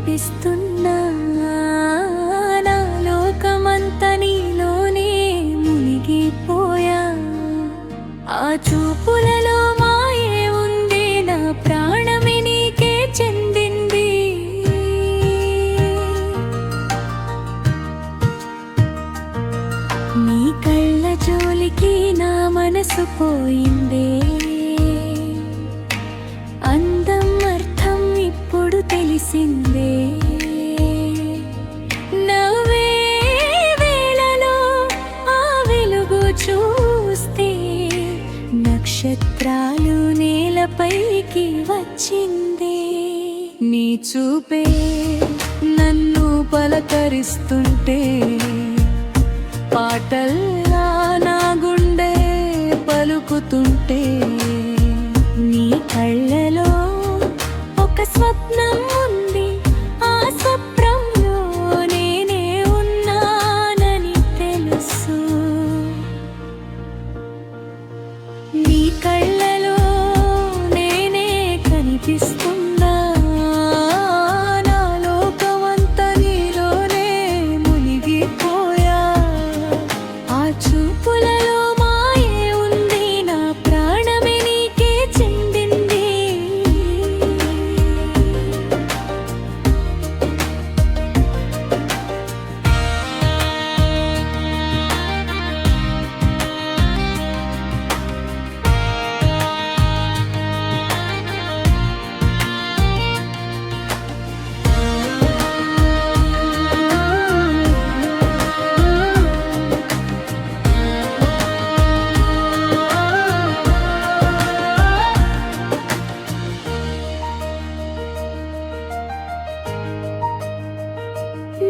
కనిపిస్తున్నా నా లోకమంతా నీలోనే మునిగిపోయా. ఆ చూపులలో మాయే ఉంది, నా ప్రాణమే నీకే చెందింది. నీ కళ్ళ జోలికి నా మనసు పోయిందే, అందం అర్థం ఇప్పుడు తెలిసిందే. నవ్వే వేళలో ఆ వెలుగు చూస్తే నక్షత్రాలు నేలపైకి వచ్చిందే. నీ చూపే నన్ను పలకరిస్తుంటే పాటల్లా నా గుండె పలుకుతుంటే, నీ కళ్ళలో ఒక స్వప్నం ఉంది, ఆ స్వప్నంలో నేనే ఉన్నానని తెలుసు. నీ కళ్ళలో నేనే కనిపిస్తున్నా, నా లోకమంతా నీలోనే మునిగిపోయా. ఆ చూపులలో మాయే ఉంది, నా ప్రాణమే నీకే చెందింది.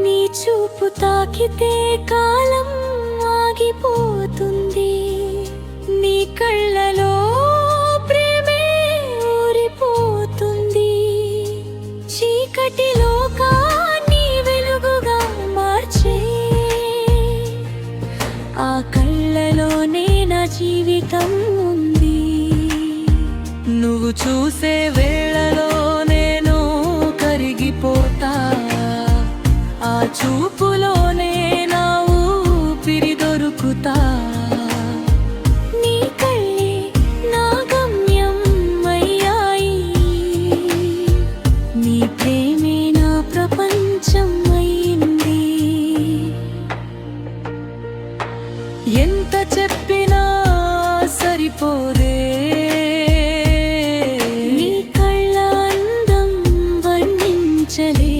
నీ చూపు తాకితే కాలం ఆగిపోతుంది, నీ కళ్ళలో ప్రేమే ఊరిపోతుంది. చీకటి లోకాన్ని వెలుగుగా మార్చే ఆ కళ్ళలోనే నా జీవితం ఉంది. నువ్వు చూసే వేళలో నేను కరిగిపోతా, ఆ చూపులోనే నా ఊపిరి దొరుకుతా. నీ కళ్ళే నా గమ్యం అయ్యాయి, నీ ప్రేమే నా ప్రపంచం అయింది. ఎంత చెప్పినా సరిపోదే, నీ కళ్ళ అందం వర్ణించలే.